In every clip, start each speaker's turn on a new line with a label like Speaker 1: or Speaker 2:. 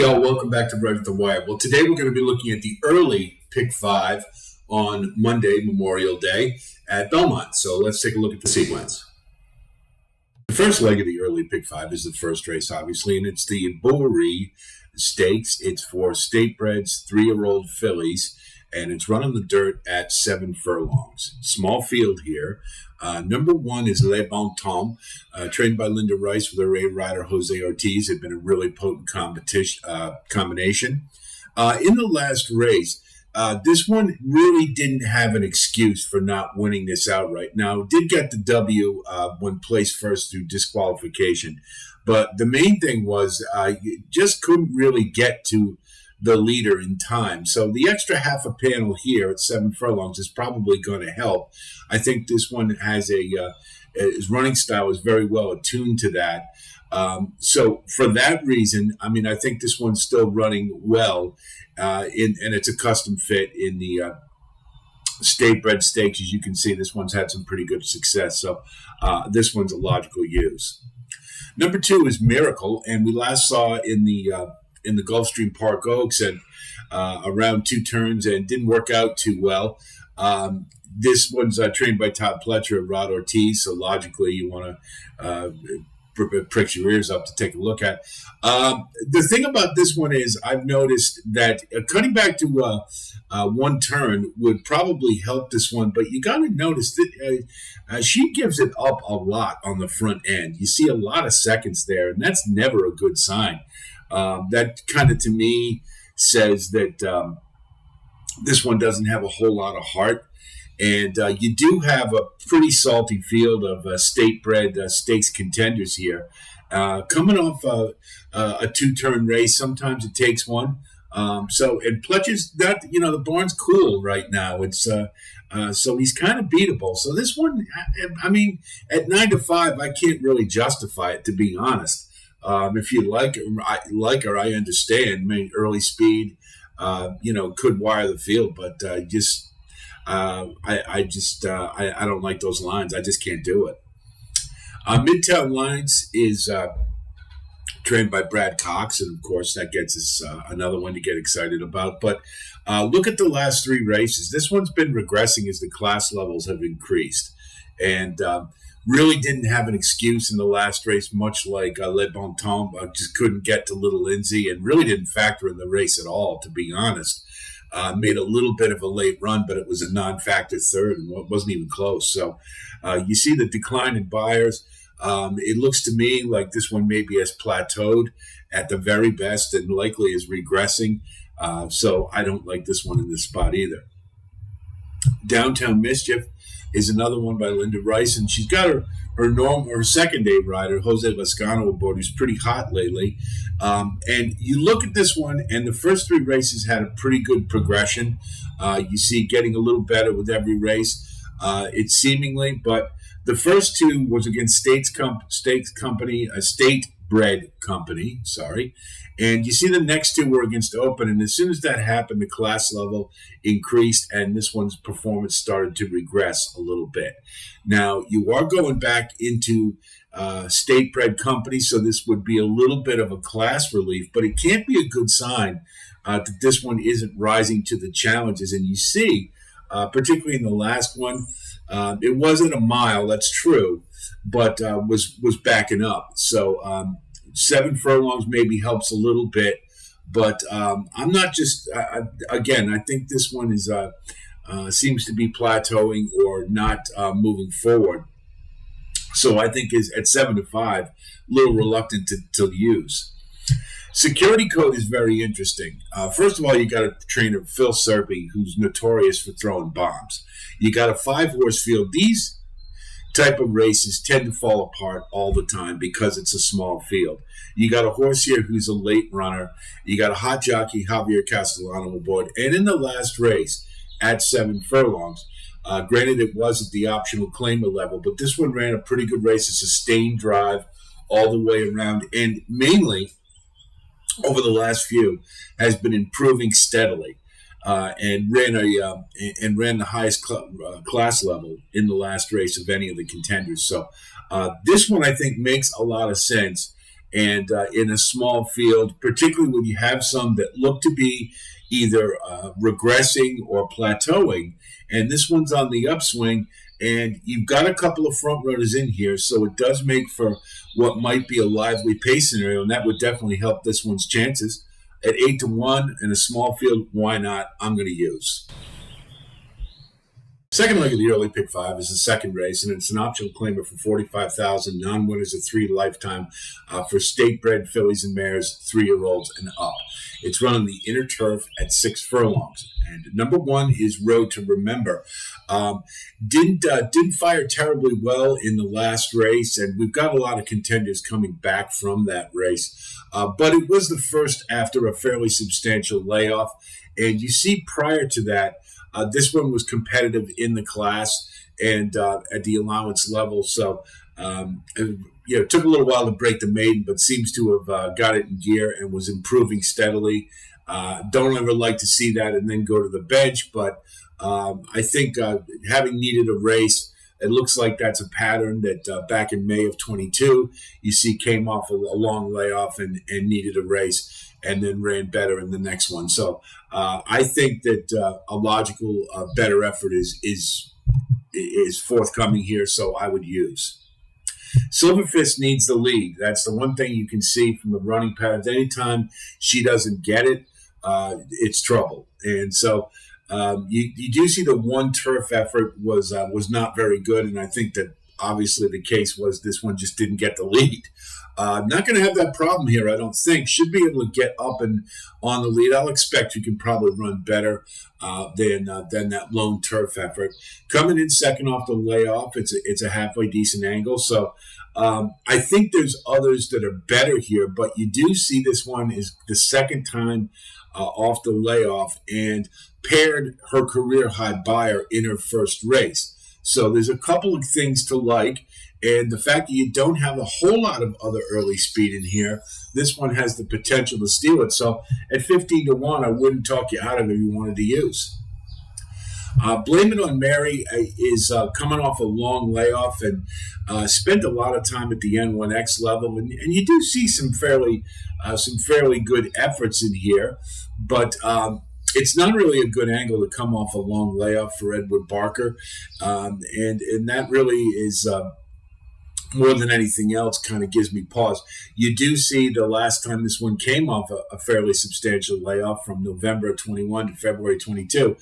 Speaker 1: Howdy, all. Welcome back to Right at the Wire. Well, today we're going to be looking at the early Pick 5 on Monday, Memorial Day, at Belmont. So let's take a look at the sequence. The first leg of the early Pick 5 is the first race, obviously, and it's the Bowery Stakes. It's for state-breds, 3-year-old fillies, and it's run on the dirt at 7 furlongs. Small field here. Number 1 is Belmont, trained by Linda Rice with her A-rider Jose Ortiz. They've been a really potent combination. In the last race, this one really didn't have an excuse for not winning this outright. Now, it did get the W when placed first through disqualification, but the main thing was you just couldn't really get to the leader in time. So the extra half a panel here at 7 furlongs is probably going to help. I think this one has his running style is very well attuned to that. So for that reason, I mean, I think this one's still running well, and it's a custom fit in the state-bred stakes. As you can see, this one's had some pretty good success. So this one's a logical use. Number 2 is Miracle, and we last saw in the Gulfstream Park Oaks and around 2 turns and didn't work out too well. This one's trained by Todd Pletcher and Rod Ortiz, so logically you want to prick your ears up to take a look at. The thing about this one is I've noticed that cutting back to 1 turn would probably help this one, but you got to notice that she gives it up a lot on the front end. You see a lot of seconds there, and that's never a good sign. That kind of, to me, says that this one doesn't have a whole lot of heart. And you do have a pretty salty field of state-bred stakes contenders here. Coming off a 2-turn race, sometimes it takes one. And Pletcher's not, the barn's cool right now. It's so he's kind of beatable. So this one, I mean, at 9-5, I can't really justify it, to be honest. If you like her, I understand. I mean, early speed, could wire the field, but I don't like those lines. I just can't do it. Midtown Lines is trained by Brad Cox, and of course that gets us another one to get excited about. But look at the last 3 races. This one's been regressing as the class levels have increased, and really didn't have an excuse in the last race, much like Belmont. Just couldn't get to Little Lindsay and really didn't factor in the race at all, to be honest. Made a little bit of a late run, but it was a non-factor third and wasn't even close. So you see the decline in buyers. It looks to me like this one maybe has plateaued at the very best and likely is regressing. So I don't like this one in this spot either. Downtown Mischief is another one by Linda Rice, and she's got her second day rider, Jose Lascano, aboard, who's pretty hot lately. And you look at this one, and the first 3 races had a pretty good progression. You see getting a little better with every race. It's seemingly, but the first 2 was against state-bred company, and you see the next 2 were against Open, and as soon as that happened, the class level increased, and this one's performance started to regress a little bit. Now, you are going back into state-bred company, so this would be a little bit of a class relief, but it can't be a good sign that this one isn't rising to the challenges. And you see, particularly in the last one, it wasn't a mile, that's true, but was backing up. So 7 furlongs maybe helps a little bit, but I'm not just again. I think this one is seems to be plateauing or not moving forward. So I think is at 7-5, a little reluctant to use. Security Code is very interesting. First of all, you got a trainer, Phil Serpy, who's notorious for throwing bombs. You got a 5-horse field. These type of races tend to fall apart all the time because it's a small field. You got a horse here who's a late runner. You got a hot jockey, Javier Castellano, aboard. And in the last race at 7 furlongs, granted it was at the optional claimer level, but this one ran a pretty good race, a sustained drive all the way around, and mainly over the last few has been improving steadily. And ran the highest class level in the last race of any of the contenders. So this one I think makes a lot of sense And in a small field, particularly when you have some that look to be either regressing or plateauing, and this one's on the upswing, and you've got a couple of front runners in here, so it does make for what might be a lively pace scenario, and that would definitely help this one's chances. At 8-1 in a small field, why not? I'm going to use. Second leg of the early pick 5 is the second race, and it's an optional claimer for $45,000. Non-winners of 3 lifetime for state-bred fillies and mares, 3-year-olds and up. It's run on the inner turf at 6 furlongs. And number 1 is Road to Remember. Didn't fire terribly well in the last race, and we've got a lot of contenders coming back from that race. But it was the first after a fairly substantial layoff. And you see prior to that, this one was competitive in the class and at the allowance level. So, it took a little while to break the maiden, but seems to have got it in gear and was improving steadily. Don't ever like to see that and then go to the bench, but I think having needed a race, it looks like that's a pattern that back in May of 22, you see came off a long layoff and needed a race and then ran better in the next one. So I think that a logical, better effort is forthcoming here, so I would use. Silverfist needs the lead. That's the one thing you can see from the running patterns. Anytime she doesn't get it, it's trouble. And so you do see the one turf effort was not very good, and I think that obviously the case was this one just didn't get the lead. Not going to have that problem here, I don't think. Should be able to get up and on the lead. I'll expect you can probably run better than that lone turf effort. Coming in second off the layoff, it's a halfway decent angle. So I think there's others that are better here, but you do see this one is the second time off the layoff and paired her career high buyer in her first race. So there's a couple of things to like. And the fact that you don't have a whole lot of other early speed in here, this one has the potential to steal it. So at 15-1, I wouldn't talk you out of it if you wanted to use. Blame It on Mary is coming off a long layoff and spent a lot of time at the N1X level. And you do see some fairly good efforts in here. But it's not really a good angle to come off a long layoff for Edward Barker. And that really is... more than anything else, kind of gives me pause. You do see the last time this one came off a fairly substantial layoff from November 21 to February 22.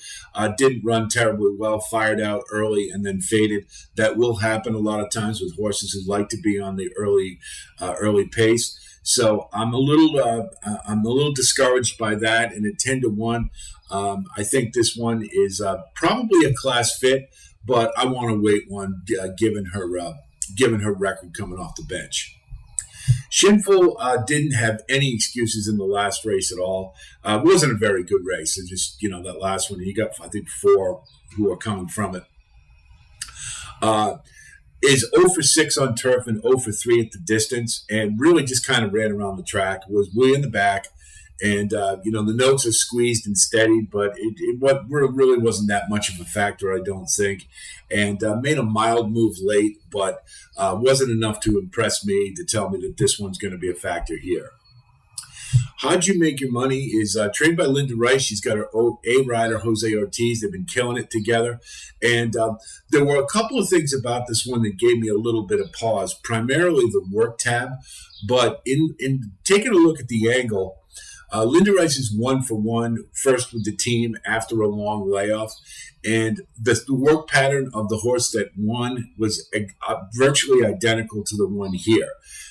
Speaker 1: Didn't run terribly well, fired out early and then faded. That will happen a lot of times with horses who like to be on the early pace. So I'm a little discouraged by that. And at 10-1, I think this one is probably a class fit, but I want to wait one given her record coming off the bench. Shinful didn't have any excuses in the last race at all. It wasn't a very good race. It just, that last one, you got, I think, 4 who are coming from it. Is 0 for 6 on turf and 0 for 3 at the distance, and really just kind of ran around the track. Was way in the back. And, the notes are squeezed and steadied, but it really wasn't that much of a factor, I don't think. And made a mild move late, but wasn't enough to impress me to tell me that this one's going to be a factor here. How'd You Make Your Money is trained by Linda Rice. She's got her A-rider, Jose Ortiz. They've been killing it together. And there were a couple of things about this one that gave me a little bit of pause, primarily the work tab. But in taking a look at the angle, Linda Rice is 1 for 1, first with the team after a long layoff. And the work pattern of the horse that won was virtually identical to the one here.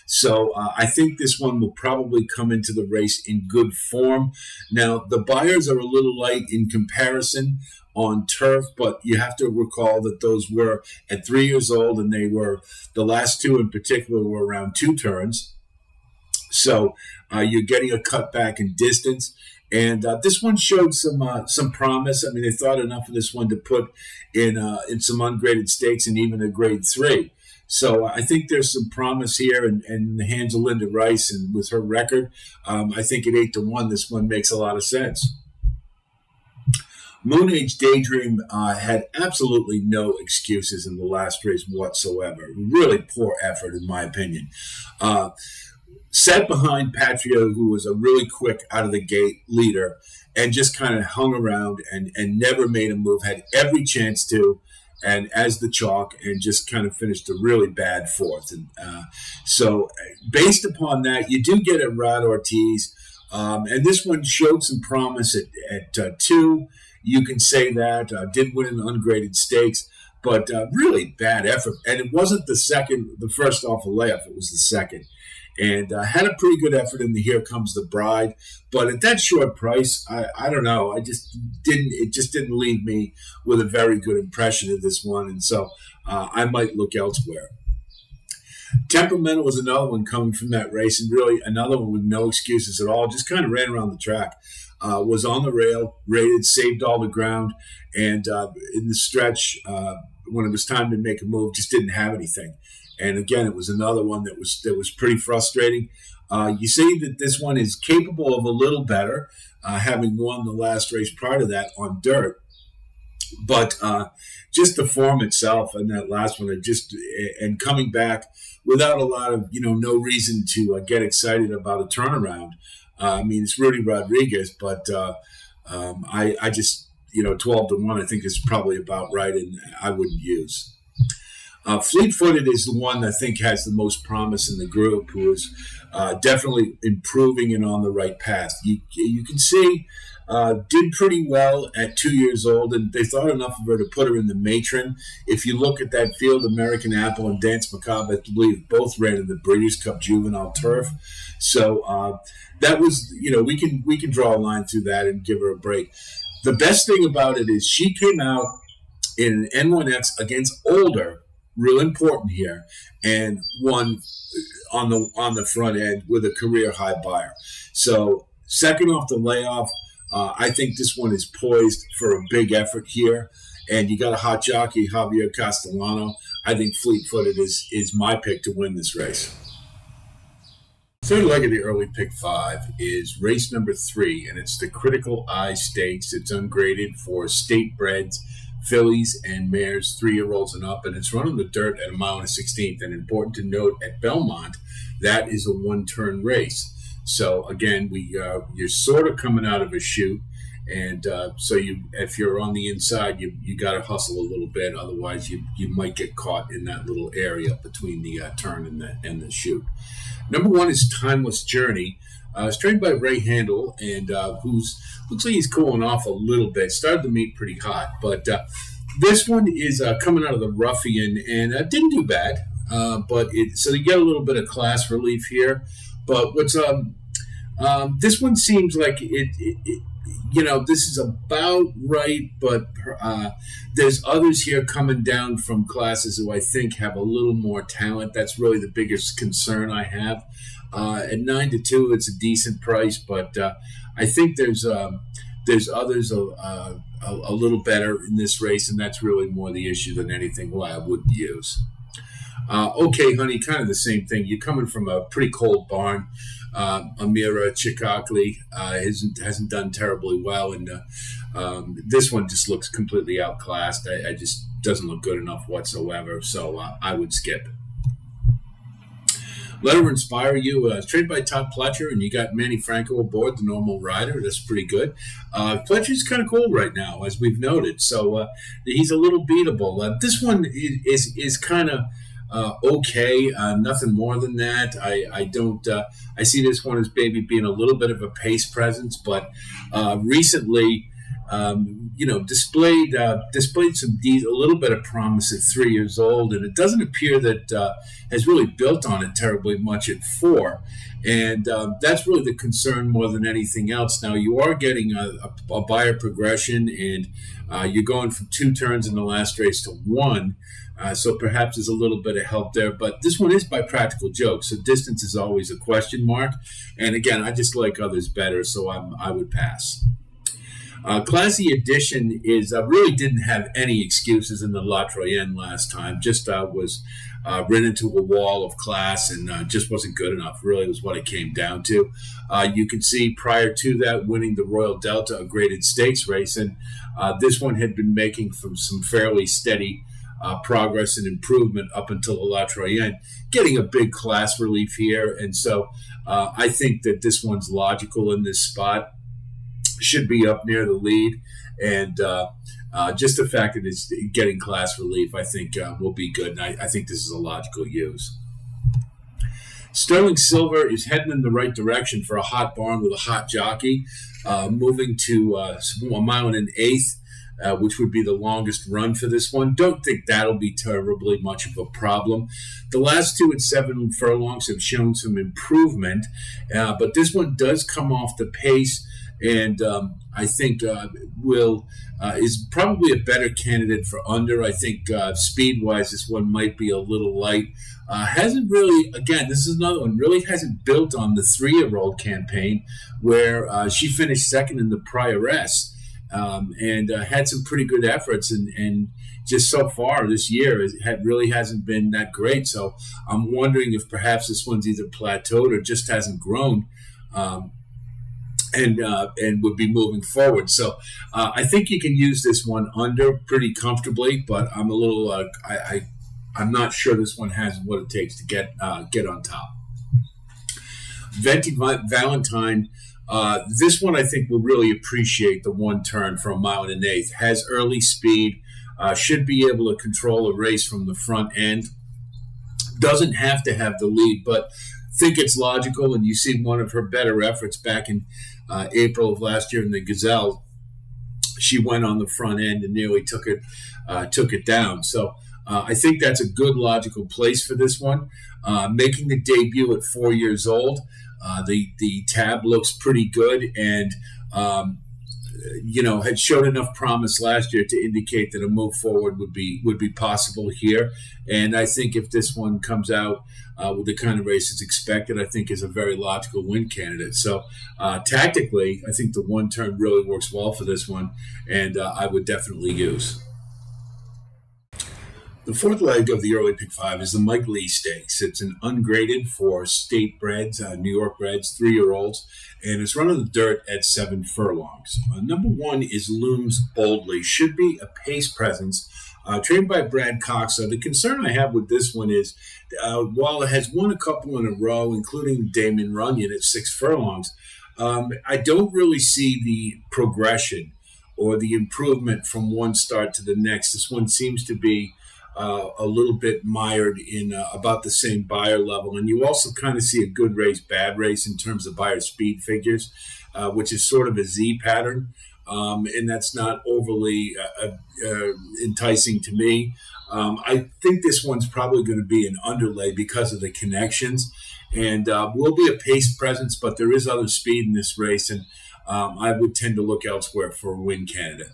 Speaker 1: So I think this one will probably come into the race in good form. Now, the buyers are a little light in comparison on turf, but you have to recall that those were at 3 years old, and the last 2 in particular were around 2 turns. So you're getting a cutback in distance. And this one showed some promise. I mean, they thought enough of this one to put in some ungraded stakes and even a grade 3. So I think there's some promise here and in the hands of Linda Rice. And with her record, I think at 8-1, this one makes a lot of sense. Moon Age Daydream had absolutely no excuses in the last race whatsoever. Really poor effort, in my opinion. sat behind Patria, who was a really quick out of the gate leader, and just kind of hung around and never made a move, had every chance to, and as the chalk, and just kind of finished a really bad fourth. And so based upon that, you do get a Rod Ortiz, and this one showed some promise at 2. You can say that, did win an ungraded stakes, but really bad effort. And it wasn't the first off a layup, it was the second. And had a pretty good effort in the Here Comes the Bride. But at that short price, I don't know. It just didn't leave me with a very good impression of this one. And so I might look elsewhere. Temperamental was another one coming from that race, and really another one with no excuses at all. Just kind of ran around the track. Was on the rail, rated, saved all the ground, and in the stretch, when it was time to make a move, just didn't have anything. And again, it was another one that was pretty frustrating. You see that this one is capable of a little better, having won the last race prior to that on dirt. But just the form itself and that last one, and coming back without a lot of, no reason to get excited about a turnaround. I mean, it's Rudy Rodriguez, but I just, 12-1, I think is probably about right, and I wouldn't use. Fleet-footed is the one I think has the most promise in the group, who is definitely improving and on the right path. You can see did pretty well at 2 years old, and they thought enough of her to put her in the matron. If you look at that field, American Apple and Dance Macabre, I believe both ran in the Breeders' Cup Juvenile Turf. So that was, we can draw a line through that and give her a break. The best thing about it is she came out in an N1X against older, real important here, and won on the front end with a career high buyer. So second off the layoff, I think this one is poised for a big effort here. And you got a hot jockey, Javier Castellano. I think fleet-footed is my pick to win this race. Third leg of the early pick 5 is race number 3, and it's the Critical Eye Stakes. It's ungraded for state breds, fillies, and mares, 3-year-olds and up, and it's run on the dirt at 1 1/16. And important to note, at Belmont, that is a one-turn race. So again, you're sort of coming out of a chute, and so if you're on the inside, you got to hustle a little bit. Otherwise, you might get caught in that little area between the turn and the chute. Number 1 is Timeless Journey. It's trained by Ray Handel, and looks like he's cooling off a little bit. Started the meet pretty hot, but this one is coming out of the Ruffian, and didn't do bad. So you get a little bit of class relief here. But this one seems like this is about right, but there's others here coming down from classes who I think have a little more talent. That's really the biggest concern I have. At 9-2, it's a decent price, but I think there's others a little better in this race, and that's really more the issue than anything why I wouldn't use. Okay, honey, kind of the same thing. You're coming from a pretty cold barn. Amira Chikakli hasn't done terribly well, and this one just looks completely outclassed. I just doesn't look good enough whatsoever, so I would skip. Let Her Inspire You. It's trained by Todd Pletcher, and you got Manny Franco aboard, the normal rider. That's pretty good. Pletcher's kind of cool right now, as we've noted, so he's a little beatable. This one is kind of okay, nothing more than that. I see this one as maybe being a little bit of a pace presence, but recently, displayed a little bit of promise at 3 years old, and it doesn't appear that has really built on it terribly much at 4. And that's really the concern more than anything else. Now, you are getting a buyer progression, and you're going from 2 turns in the last race to 1. So perhaps there's a little bit of help there. But this one is by Practical Joke, so distance is always a question mark. And again, I just like others better, so I would pass. Classy Edition really didn't have any excuses in the La Troyenne last time. Just was ran into a wall of class and just wasn't good enough, really was what it came down to. You can see prior to that winning the Royal Delta, a graded stakes race, and this one had been making from some fairly steady progress and improvement up until the La Troyenne, getting a big class relief here. And so I think that this one's logical in this spot. Should be up near the lead. And just the fact that it's getting class relief, I think will be good. And I think this is a logical use. Sterling Silver is heading in the right direction for a hot barn with a hot jockey, moving to 1 mile and an eighth, which would be the longest run for this one. Don't think that'll be terribly much of a problem. The last two at 7 furlongs have shown some improvement, but this one does come off the pace, and I think is probably a better candidate for under. I think speed-wise, this one might be a little light. Hasn't really, again, this is another one, really hasn't built on the 3-year-old campaign where she finished second in the Prioress and had some pretty good efforts. And just so far this year, it really hasn't been that great. So I'm wondering if perhaps this one's either plateaued or just hasn't grown. And would be moving forward. So I think you can use this one under pretty comfortably, but I'm a little I'm not sure this one has what it takes to get on top. Venti Valentine, this one I think will really appreciate the one turn for 1 mile and an eighth. Has early speed, should be able to control a race from the front end. Doesn't have to have the lead, but think it's logical, and you see one of her better efforts back in April of last year in the Gazelle. She went on the front end and nearly took it down. So I think that's a good logical place for this one. Making the debut at 4 years old, the tab looks pretty good, and had shown enough promise last year to indicate that a move forward would be possible here. And I think if this one comes out with the kind of race it's expected, I think is a very logical win candidate. So tactically, I think the one turn really works well for this one, and I would definitely use. The fourth leg of the early pick 5 is the Mike Lee Stakes. It's an ungraded for state breds, New York breds, 3-year-olds, and it's run on the dirt at 7 furlongs. Number 1 is Looms Boldly. Should be a pace presence, trained by Brad Cox. The concern I have with this one is, while it has won a couple in a row, including Damon Runyon at 6 furlongs, I don't really see the progression or the improvement from one start to the next. This one seems to be a little bit mired in about the same buyer level. And you also kind of see a good race, bad race in terms of buyer speed figures, which is sort of a Z pattern. And that's not overly enticing to me. I think this one's probably going to be an underlay because of the connections, and will be a pace presence, but there is other speed in this race, and I would tend to look elsewhere for a win candidate.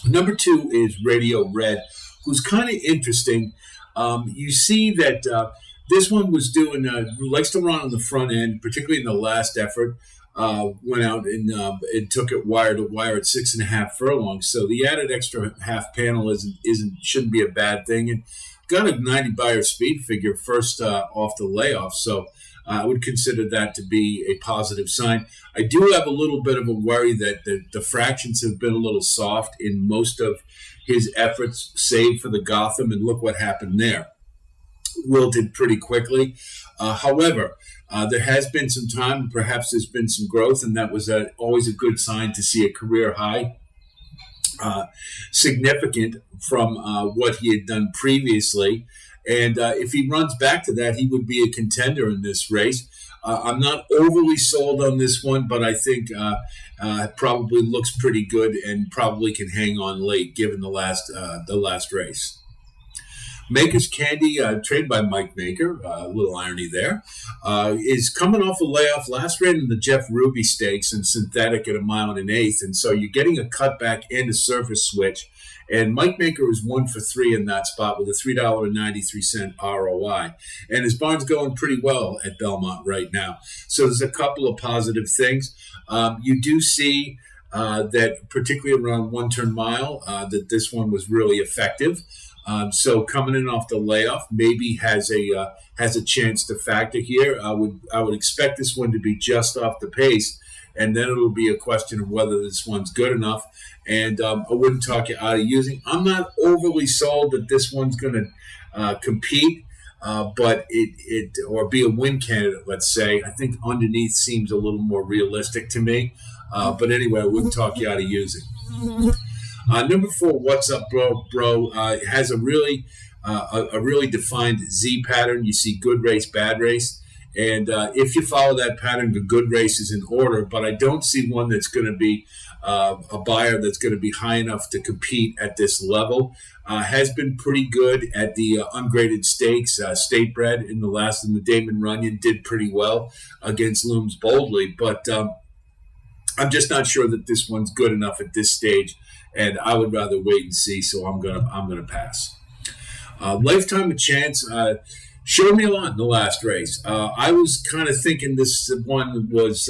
Speaker 1: Number 2 is Radio Red, who's kind of interesting. You see that this one was doing, likes to run on the front end, particularly in the last effort. Went out and took it wire to wire at 6.5 furlongs. So the added extra half panel shouldn't be a bad thing. And got a 90 buyer speed figure first off the layoff. So I would consider that to be a positive sign. I do have a little bit of a worry that the fractions have been a little soft in most of his efforts, save for the Gotham, and look what happened there. Wilted pretty quickly. However, there has been some time, perhaps there's been some growth, and that was always a good sign to see a career high, significant from what he had done previously. And if he runs back to that, he would be a contender in this race. I'm not overly sold on this one, but I think probably looks pretty good and probably can hang on late given the last race. Maker's Candy, trained by Mike Maker, a little irony there, is coming off a layoff. Last ran in the Jeff Ruby Stakes and synthetic at 1 mile and an eighth, and so you're getting a cutback and a surface switch. And Mike Maker is 1 for 3 in that spot with a $3.93 ROI. And his barn's going pretty well at Belmont right now. So there's a couple of positive things. You do see that particularly around 1 turn mile, that this one was really effective. So coming in off the layoff maybe has a chance to factor here. I would expect this one to be just off the pace. and then it'll be a question of whether this one's good enough. And I wouldn't talk you out of using. I'm not overly sold that this one's going to compete, but or be a win candidate, let's say. I think underneath seems a little more realistic to me. But anyway, I wouldn't talk you out of using. Number 4, What's Up, Bro? It has a really defined Z pattern. You see good race, bad race. And if you follow that pattern, the good race is in order. But I don't see one that's going to be a buyer that's going to be high enough to compete at this level. Has been pretty good at the ungraded stakes. State bred in the Damon Runyon did pretty well against Looms Boldly. But I'm just not sure that this one's good enough at this stage. And I would rather wait and see. So I'm gonna pass. Lifetime of Chance showed me a lot in the last race. I was kind of thinking this one was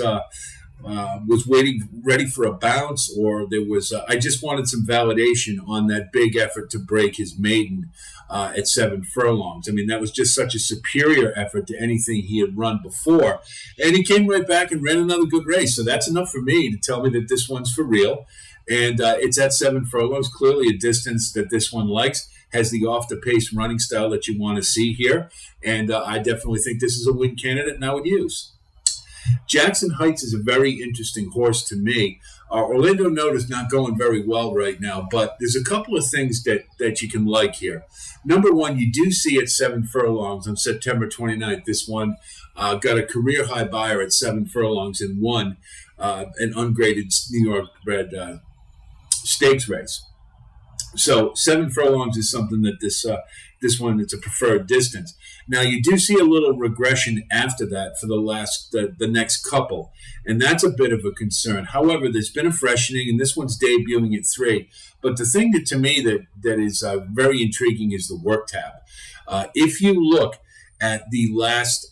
Speaker 1: ready for a bounce, or there was. I just wanted some validation on that big effort to break his maiden at 7 furlongs. I mean, that was just such a superior effort to anything he had run before, and he came right back and ran another good race. So that's enough for me to tell me that this one's for real, and it's at 7 furlongs. Clearly, a distance that this one likes. Has the off-the-pace running style that you want to see here. And I definitely think this is a win candidate, and I would use. Jackson Heights is a very interesting horse to me. Orlando Note is not going very well right now, but there's a couple of things that you can like here. Number 1, you do see at 7 furlongs on September 29th, this one got a career-high buyer at 7 furlongs and won an ungraded New York bred stakes race. So 7 furlongs is something that this one, it's a preferred distance. Now you do see a little regression after that for the next couple, and that's a bit of a concern. However, there's been a freshening, and this one's debuting at 3. But the thing that to me that is very intriguing is the work tab. If you look at the last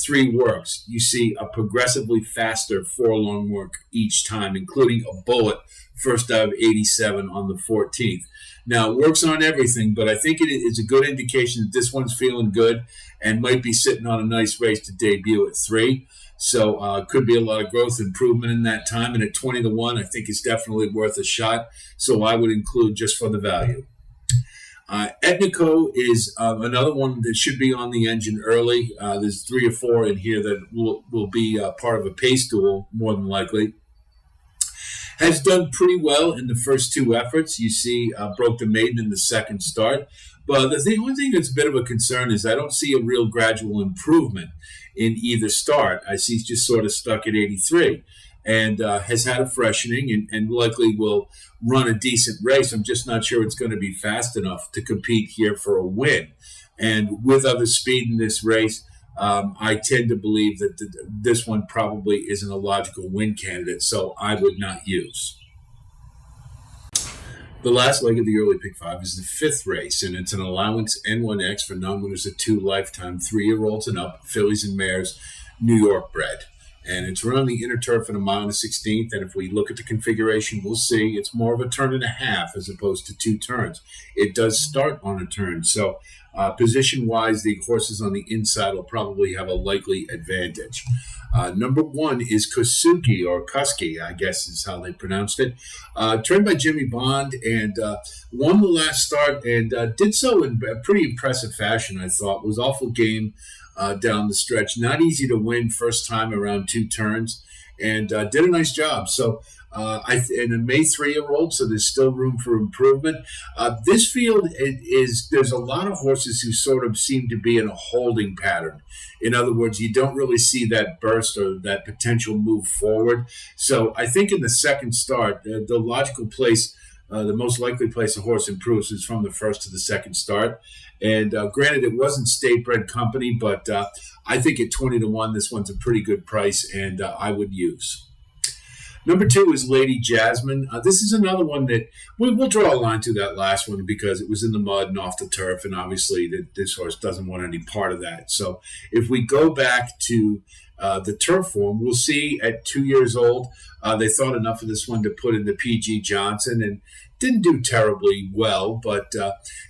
Speaker 1: 3 works, you see a progressively faster 4-long work each time, including a bullet first out of 87 on the 14th. Now, works on everything, but I think it is a good indication that this one's feeling good and might be sitting on a nice race to debut at 3. So could be a lot of growth improvement in that time. And at 20-1, I think it's definitely worth a shot. So I would include just for the value. Etnico is another one that should be on the engine early. There's 3 or 4 in here that will be part of a pace duel, more than likely. Has done pretty well in the first 2 efforts. You see, broke the maiden in the second start. But the only thing that's a bit of a concern is I don't see a real gradual improvement in either start. I see he's just sort of stuck at 83 and has had a freshening and likely will run a decent race. I'm just not sure it's going to be fast enough to compete here for a win. And with other speed in this race, I tend to believe that this one probably isn't a logical win candidate, so I would not use. The last leg of the early pick 5 is the 5th race, and it's an allowance N1X for non-winners at 2 lifetime 3-year-olds and up, fillies and mares, New York bred. And it's run on the inner turf in a mile and a 16th, and if we look at the configuration, we'll see it's more of a turn and a half as opposed to 2 turns. It does start on a turn, so position-wise, the horses on the inside will probably have a likely advantage. Number 1 is Kosuki, or Kusky, I guess is how they pronounced it. Trained by Jimmy Bond and won the last start and did so in a pretty impressive fashion, I thought. Was awful game down the stretch. Not easy to win first time around 2 turns and did a nice job. So and a May 3-year-old, so there's still room for improvement. This field there's a lot of horses who sort of seem to be in a holding pattern. In other words, you don't really see that burst or that potential move forward. So I think in the second start, the logical place, the most likely place a horse improves is from the first to the second start. And granted, it wasn't state-bred company, but I think at 20-1, this one's a pretty good price, and I would use. Number 2 is Lady Jasmine. This is another one that we'll draw a line to that last one because it was in the mud and off the turf, and obviously this horse doesn't want any part of that. So if we go back to the turf form, we'll see at 2 years old, they thought enough of this one to put in the P.G. Johnson, and didn't do terribly well, but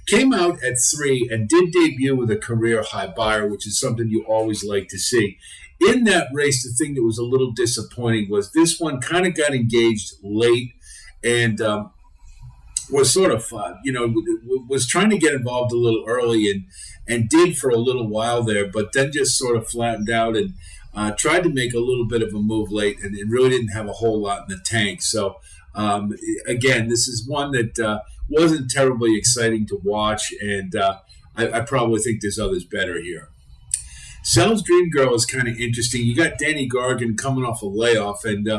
Speaker 1: came out at 3 and did debut with a career high buyer, which is something you always like to see. In that race, the thing that was a little disappointing was this one kind of got engaged late and was sort of, was trying to get involved a little early and did for a little while there, but then just sort of flattened out and tried to make a little bit of a move late and it really didn't have a whole lot in the tank. So, again, this is one that wasn't terribly exciting to watch, and I probably think there's others better here. Sells Dream Girl is kind of interesting. You got Danny Gargan coming off a layoff, and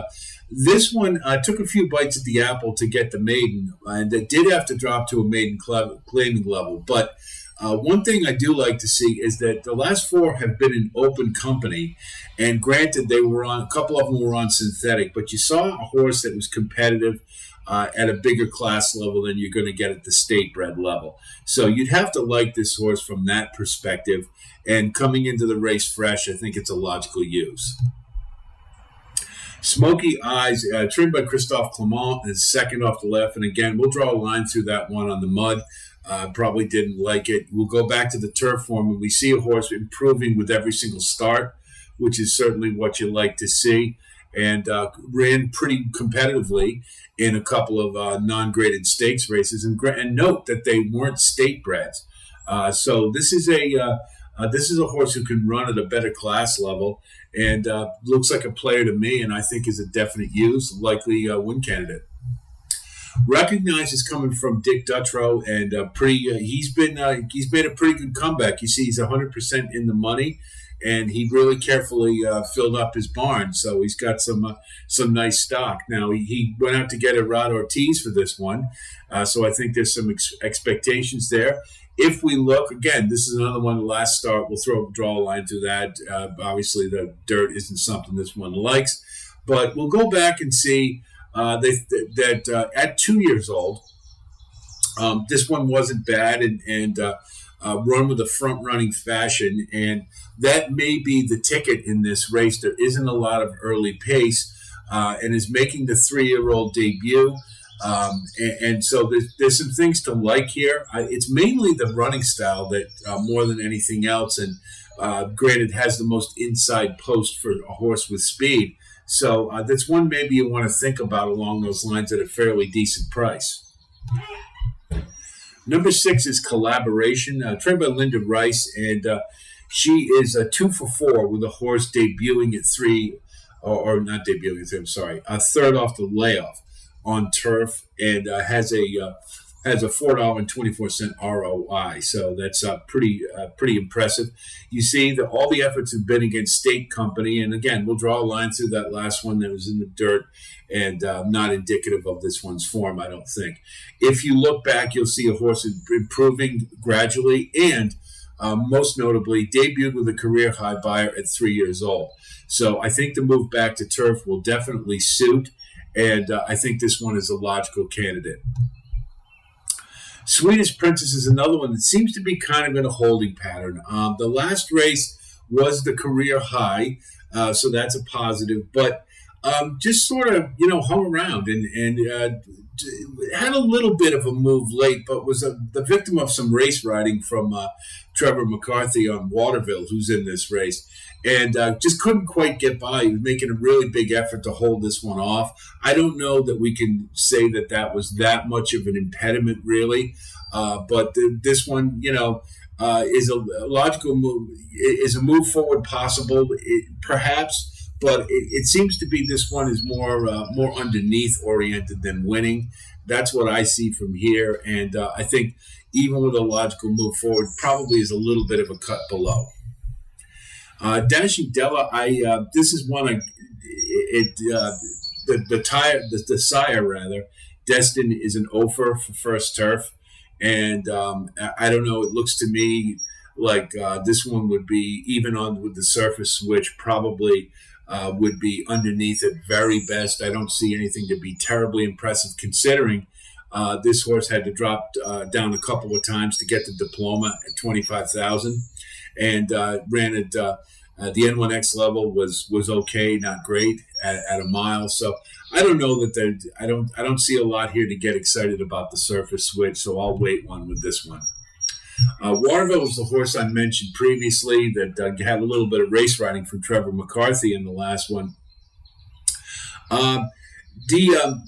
Speaker 1: this one took a few bites at the apple to get the maiden, and it did have to drop to a maiden claiming level. But one thing I do like to see is that the last 4 have been in open company, and granted, they were on a couple of them were on synthetic, but you saw a horse that was competitive at a bigger class level than you're going to get at the state bred level. So you'd have to like this horse from that perspective. And coming into the race fresh, I think it's a logical use. Smoky Eyes, trained by Christophe Clement, is second off the left. And again, we'll draw a line through that one on the mud. Probably didn't like it. We'll go back to the turf form, and we see a horse improving with every single start, which is certainly what you like to see. And ran pretty competitively in a couple of non-graded stakes races. And note that they weren't state breds. So this is a horse who can run at a better class level and looks like a player to me, and I think is a definite use, likely win candidate. Recognize is coming from Dick Dutrow, and he's made a pretty good comeback. You see, he's 100% in the money, and he really carefully filled up his barn, so he's got some nice stock. Now he went out to get a Rod Ortiz for this one, so I think there's some expectations there. If we look, again, this is another one, last start, we'll draw a line through that. Obviously, the dirt isn't something this one likes. But we'll go back and see that at 2 years old, this one wasn't bad and run with a front-running fashion. And that may be the ticket in this race. There isn't a lot of early pace and is making the 3-year-old debut. And so there's some things to like here. It's mainly the running style that more than anything else. And granted, has the most inside post for a horse with speed. So that's one maybe you want to think about along those lines at a fairly decent price. Number 6 is Collaboration, trained by Linda Rice. And she is a 2 for 4 with a horse debuting at 3, or not debuting at 3, I'm sorry, third off the layoff on turf, and has a $4.24 ROI. So that's pretty impressive. You see that all the efforts have been against State Company, and again, we'll draw a line through that last one that was in the dirt and not indicative of this one's form, I don't think. If you look back, you'll see a horse improving gradually, and most notably debuted with a career high buyer at 3 years old. So I think the move back to turf will definitely suit. And I think this one is a logical candidate. Swedish Princess is another one that seems to be kind of in a holding pattern. The last race was the career high, so that's a positive. But just sort of, hung around and had a little bit of a move late, but was the victim of some race riding from Trevor McCarthy on Waterville, who's in this race. And just couldn't quite get by. He was making a really big effort to hold this one off. I don't know that we can say that was that much of an impediment, really. But this one, is a logical move. Is a move forward possible? Perhaps, but it seems to be this one is more underneath oriented than winning. That's what I see from here. And I think even with a logical move forward, probably is a little bit of a cut below. Dashing Della, this is one the sire rather. Destin is an offer for first turf, and I don't know. It looks to me like this one would be even on with the surface switch. Probably would be underneath at very best. I don't see anything to be terribly impressive considering this horse had to drop down a couple of times to get the diploma at 25,000. And ran at The N1X level was okay, not great at a mile. So I don't know that I don't see a lot here to get excited about the surface switch. So I'll wait one with this one. Waterville was the horse I mentioned previously that had a little bit of race riding from Trevor McCarthy in the last one. The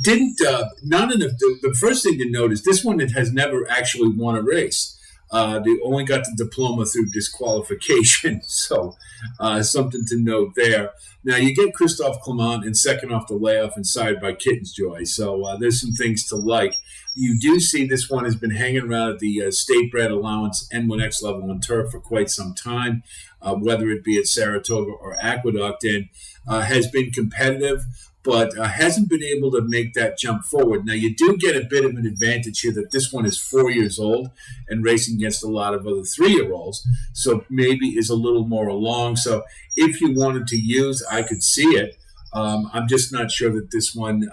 Speaker 1: didn't not enough. The first thing to note is this one that has never actually won a race. They only got the diploma through disqualification, so something to note there. Now you get Christophe Clement in second off the layoff and side by Kitten's Joy, so there's some things to like. You do see this one has been hanging around at the state bred allowance N1X level on turf for quite some time, whether it be at Saratoga or Aqueduct, and has been competitive, but hasn't been able to make that jump forward. Now, you do get a bit of an advantage here that this one is 4 years old and racing against a lot of other 3-year-olds, so maybe is a little more along. So if you wanted to use, I could see it. I'm just not sure that this one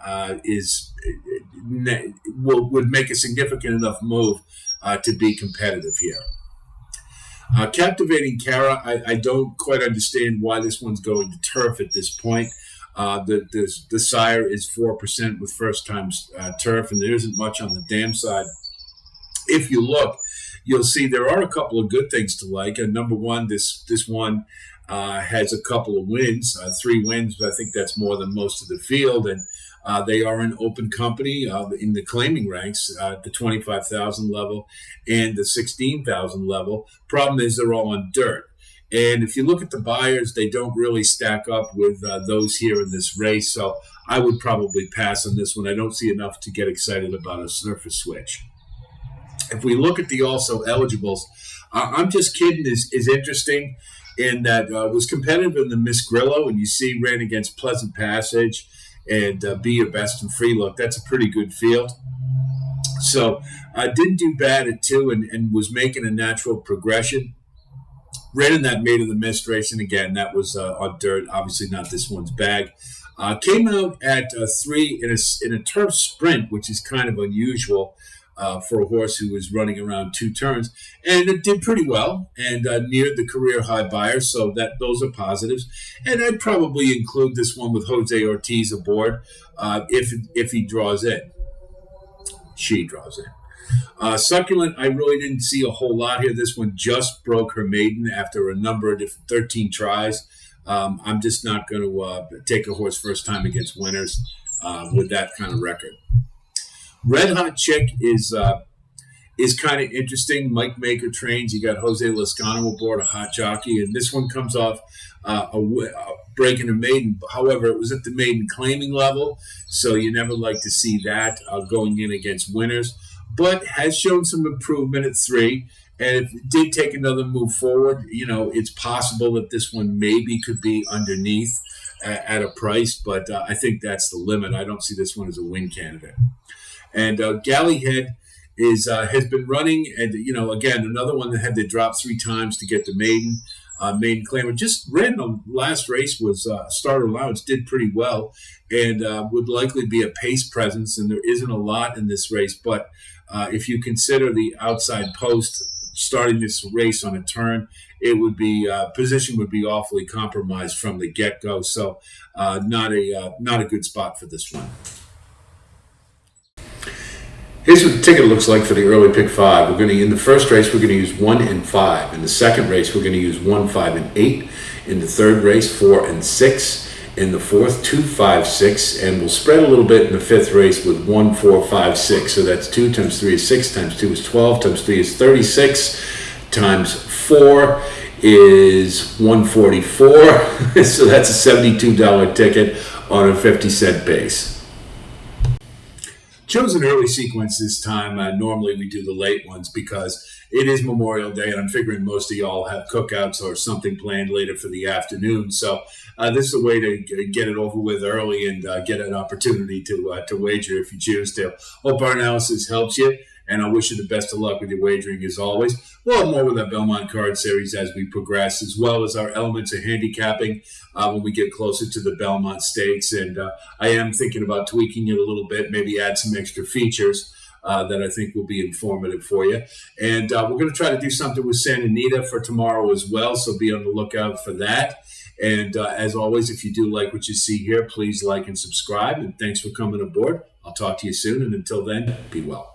Speaker 1: would make a significant enough move to be competitive here. Captivating Cara, I don't quite understand why this one's going to turf at this point. The sire is 4% with first time turf, and there isn't much on the dam side. If you look, you'll see there are a couple of good things to like. Number one, this one has a couple of wins, 3 wins, but I think that's more than most of the field, and they are an open company in the claiming ranks at the 25,000 level and the 16,000 level. Problem is they're all on dirt. And if you look at the buyers, they don't really stack up with those here in this race. So I would probably pass on this one. I don't see enough to get excited about a surface switch. If we look at the also eligibles, I'm Just Kidding is interesting in that was competitive in the Miss Grillo, and you see ran against Pleasant Passage and Be Your Best and Free Look. That's a pretty good field. So didn't do bad at 2 and was making a natural progression. Ran in that Maid of the Mist race, and again, that was on dirt, obviously not this one's bag. Came out at 3 in a turf sprint, which is kind of unusual for a horse who was running around 2 turns, and it did pretty well and neared the career high buyer, so those are positives. And I'd probably include this one with Jose Ortiz aboard if he draws in. She draws in. Succulent, I really didn't see a whole lot here. This one just broke her maiden after a number of 13 tries. I'm just not going to take a horse first time against winners with that kind of record. Red Hot Chick is kind of interesting. Mike Maker trains. You got Jose Lascano aboard, a hot jockey, and this one comes off breaking a maiden. However, it was at the maiden claiming level, so you never like to see that going in against winners. But has shown some improvement at 3, and if it did take another move forward, it's possible that this one maybe could be underneath at a price, but I think that's the limit. I don't see this one as a win candidate. And Galley Head has been running, and again, another one that had to drop 3 times to get the maiden claimer. Just ran the last race was starter allowance, did pretty well, and would likely be a pace presence, and there isn't a lot in this race, but if you consider the outside post starting this race on a turn, it would be position would be awfully compromised from the get-go, so not a good spot for this one. Here's what the ticket looks like for the early pick 5. In the first race, we're going to use 1 and 5. In the second race, we're going to use 1, 5, and 8. In the third race, 4 and 6. In the fourth, 2, 5, 6. And we'll spread a little bit in the fifth race with 1, 4, 5, 6. So that's 2 times 3 is 6, times 2 is 12, times 3 is 36, times 4 is 144. So that's a $72 ticket on a 50-cent base. Chose an early sequence this time. Normally we do the late ones because it is Memorial Day, and I'm figuring most of y'all have cookouts or something planned later for the afternoon. So this is a way to get it over with early and get an opportunity to wager if you choose to. Hope our analysis helps you, and I wish you the best of luck with your wagering as always. We'll have more with our Belmont card series as we progress, as well as our elements of handicapping when we get closer to the Belmont Stakes. And I am thinking about tweaking it a little bit, maybe add some extra features that I think will be informative for you. And we're going to try to do something with Santa Anita for tomorrow as well, so be on the lookout for that. And as always, if you do like what you see here, please like and subscribe. And thanks for coming aboard. I'll talk to you soon. And until then, be well.